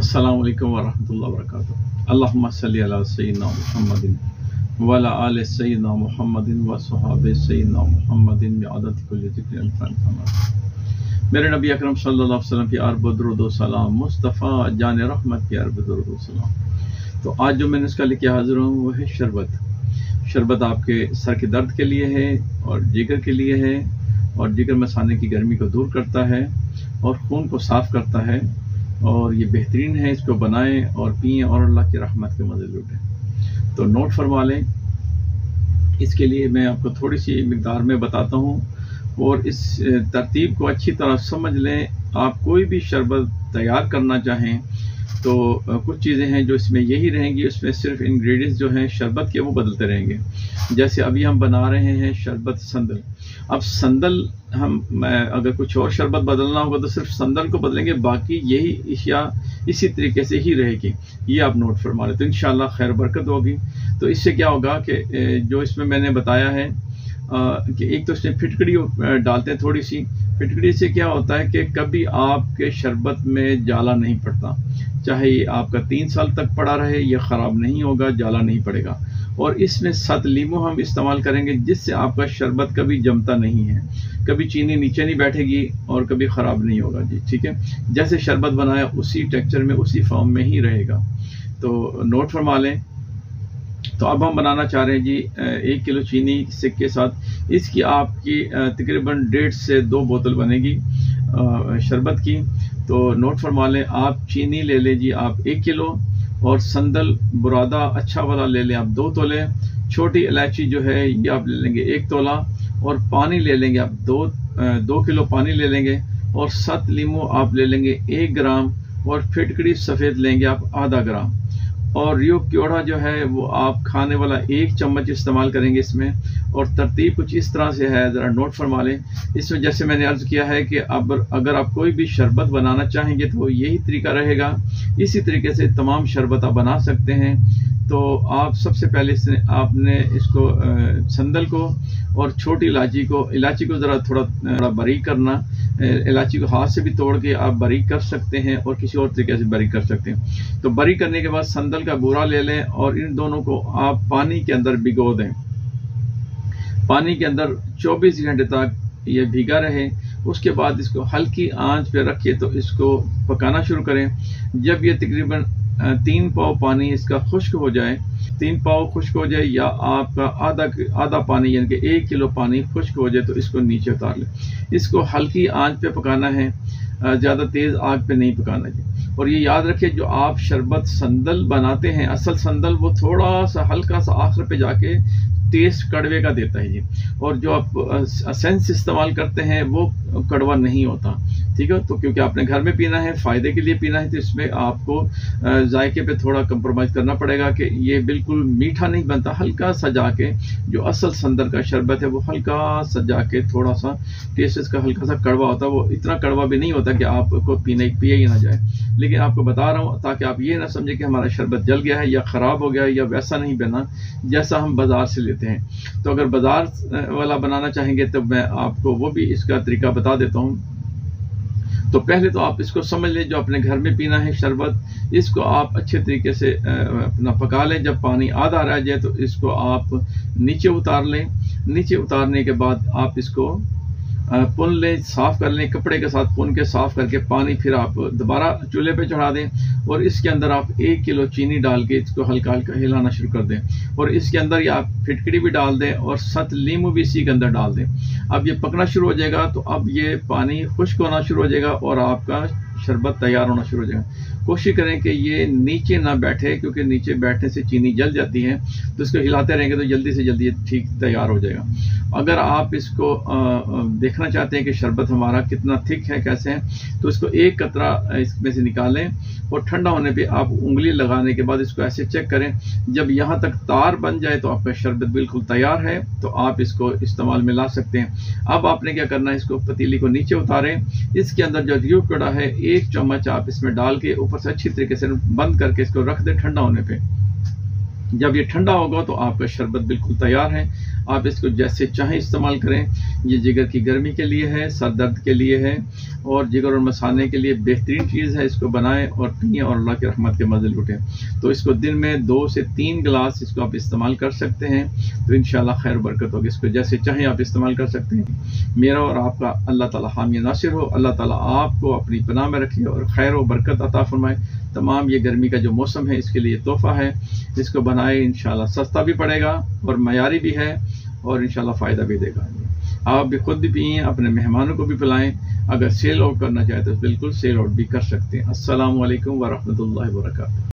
अस्सलामु अलैकुम वरहमतुल्लाहि वबरकातुहू। अल्लाहुम्मा सल्लि अला सय्यिदिना मुहम्मदिन व अला आलि सय्यिदिना मुहम्मदिन व सहाबे सय्यिदिना मुहम्मदिन बिअदद कुल्ली ज़िक्रिन फअल। मेरे नबी अकरम सल्लल्लाहु अलैहि वसल्लम की अर्ब दुरूद व सलाम, मुस्तफ़ा जान रहमत की अर्ब दुरूद व सलाम। तो आज जो मैंने इसका लेके हाजिर हूँ वो है शरबत। शरबत आपके सर के दर्द के लिए है और जिगर के लिए है, और जिगर मसाने की गर्मी को दूर करता है और खून को साफ़ करता है, और ये बेहतरीन है। इसको बनाएं और पिएं और अल्लाह की रहमत के मज़े लूटें। तो नोट फरमा लें। इसके लिए मैं आपको थोड़ी सी मिकदार में बताता हूँ और इस तरतीब को अच्छी तरह समझ लें। आप कोई भी शरबत तैयार करना चाहें तो कुछ चीज़ें हैं जो इसमें यही रहेंगी, उसमें सिर्फ इंग्रेडिएंट्स जो हैं शरबत के वो बदलते रहेंगे। जैसे अभी हम बना रहे हैं शरबत संदल। अब संदल हम अगर कुछ और शरबत बदलना होगा तो सिर्फ संदल को बदलेंगे, बाकी यही इशिया इसी तरीके से ही रहेगी। ये आप नोट फरमा लें तो इंशाल्लाह खैर बरकत होगी। तो इससे क्या होगा कि जो इसमें मैंने बताया है कि एक तो इसमें फिटकड़ी डालते हैं थोड़ी सी। फिटकड़ी से क्या होता है कि कभी आपके शरबत में जाला नहीं पड़ता, चाहे आपका 3 साल तक पड़ा रहे, ये ख़राब नहीं होगा, जाला नहीं पड़ेगा। और इसमें 7 लीमू हम इस्तेमाल करेंगे जिससे आपका शरबत कभी जमता नहीं है, कभी चीनी नीचे नहीं बैठेगी और कभी ख़राब नहीं होगा जी। ठीक है, जैसे शरबत बनाया उसी टेक्सचर में उसी फॉर्म में ही रहेगा। तो नोट फरमा लें। तो अब हम बनाना चाह रहे हैं जी 1 किलो चीनी के साथ। इसकी आपकी तकरीबन 1.5 से 2 बोतल बनेगी शरबत की। तो नोट फरमा लें। आप चीनी ले लें जी आप 1 किलो, और संदल बुरादा अच्छा वाला ले लें आप 2 तोले। छोटी इलायची जो है ये आप ले लेंगे 1 तोला, और पानी ले लेंगे आप 2 किलो पानी ले लेंगे, और 7 लीमू आप ले लेंगे 1 ग्राम, और फिटकड़ी सफ़ेद लेंगे आप आधा ग्राम, और रियो क्योड़ा जो है वो आप खाने वाला 1 चम्मच इस्तेमाल करेंगे इसमें। और तरतीब कुछ इस तरह से है, ज़रा नोट फरमा लें। इसमें जैसे मैंने अर्ज़ किया है कि अब अगर आप कोई भी शरबत बनाना चाहेंगे तो यही तरीका रहेगा। इसी तरीके से तमाम शरबत आप बना सकते हैं। तो आप सबसे पहले आपने इसको संदल को और छोटी इलायची को ज़रा थोड़ा बारीक करना। इलायची को हाथ से भी तोड़ के आप बारीक कर सकते हैं और किसी और तरीके से बारीक कर सकते हैं। तो बारीक करने के बाद संदल का बूरा ले लें और इन दोनों को आप पानी के अंदर भिगो दें। पानी के अंदर 24 घंटे तक ये भीगा रहे। उसके बाद इसको हल्की आंच पे रखिए तो इसको पकाना शुरू करें। जब ये तकरीबन 3 पाव पानी इसका खुश्क हो जाए, 3 पाव खुश्क हो जाए, या आपका आधा पानी यानी कि 1 किलो पानी खुश्क हो जाए, तो इसको नीचे उतार लें। इसको हल्की आंच पे पकाना है, ज़्यादा तेज़ आग पे नहीं पकाना है। और ये याद रखिए जो आप शरबत संदल बनाते हैं, असल संदल वो थोड़ा सा हल्का सा आखिर पे जाके टेस्ट कड़वे का देता है ये, और जो आप एसेंस इस्तेमाल करते हैं वो कड़वा नहीं होता। ठीक है, तो क्योंकि आपने घर में पीना है, फ़ायदे के लिए पीना है, तो इसमें आपको जायके पे थोड़ा कंप्रोमाइज़ करना पड़ेगा कि ये बिल्कुल मीठा नहीं बनता। हल्का सा जाके जो असल संदल का शरबत है वो हल्का सा जाके थोड़ा सा टेस्ट इसका हल्का सा कड़वा होता है। वो इतना कड़वा भी नहीं होता कि आपको पिए ही ना जाए। लेकिन आपको बता रहा हूँ ताकि आप ये ना समझें कि हमारा शरबत जल गया है या ख़राब हो गया है या वैसा नहीं बना जैसा हम बाज़ार से लेते हैं। तो अगर बाज़ार वाला बनाना चाहेंगे तो मैं आपको वो भी इसका तरीका बता देता हूँ। तो पहले तो आप इसको समझ लें, जो अपने घर में पीना है शरबत, इसको आप अच्छे तरीके से अपना पका लें। जब पानी आधा रह जाए तो इसको आप नीचे उतार लें। नीचे उतारने के बाद आप इसको पुन लें, साफ़ कर लें, कपड़े के साथ पुन के साफ़ करके पानी फिर आप दोबारा चूल्हे पे चढ़ा दें, और इसके अंदर आप 1 किलो चीनी डाल के इसको हल्का हल्का हिलाना शुरू कर दें, और इसके अंदर ये आप फिटकड़ी भी डाल दें और 7 लीमू भी इसी के अंदर डाल दें। अब ये पकना शुरू हो जाएगा तो अब ये पानी खुश्क होना शुरू हो जाएगा और आपका शरबत तैयार होना शुरू हो जाएगा। कोशिश करें कि ये नीचे ना बैठे, क्योंकि नीचे बैठने से चीनी जल जाती है। तो इसको हिलाते रहेंगे तो जल्दी से जल्दी ये ठीक तैयार हो जाएगा। अगर आप इसको देखना चाहते हैं कि शरबत हमारा कितना थिक है, कैसे है, तो इसको 1 कतरा इसमें से निकालें और ठंडा होने पे आप उंगली लगाने के बाद इसको ऐसे चेक करें। जब यहाँ तक तार बन जाए तो आपका शरबत बिल्कुल तैयार है, तो आप इसको इस्तेमाल में ला सकते हैं। अब आपने क्या करना है, इसको पतीली को नीचे उतारें। इसके अंदर जो रियो कड़ा है 1 चम्मच आप इसमें डाल के ऊपर से अच्छी तरीके से बंद करके इसको रख दें ठंडा होने पे। जब ये ठंडा होगा तो आपका शरबत बिल्कुल तैयार है। आप इसको जैसे चाहें इस्तेमाल करें। ये जिगर की गर्मी के लिए है, सर दर्द के लिए है और जिगर और मसाने के लिए बेहतरीन चीज़ है। इसको बनाएं और पिएं और अल्लाह की रहमत के मज़े लुटें। तो इसको दिन में 2 से 3 गिलास इसको आप इस्तेमाल कर सकते हैं, तो इंशाअल्लाह खैर बरकत होगी। इसको जैसे चाहें आप इस्तेमाल कर सकते हैं। मेरा और आपका अल्लाह ताला हामी नासिर हो। अल्लाह ताला आपको अपनी पनाह में रखे और खैर व बरकत अता फरमाए। तमाम ये गर्मी का जो मौसम है इसके लिए तोहफ़ा है। इसको बनाए, इंशाल्लाह सस्ता भी पड़ेगा और मयारी भी है और इंशाल्लाह फ़ायदा भी देगा। आप भी खुद भी पिएं, अपने मेहमानों को भी पिलाएं। अगर सेल आउट करना चाहें तो बिल्कुल सेल आउट भी कर सकते हैं। अस्सलामु अलैकुम व रहमतुल्लाहि व बरकातुहू।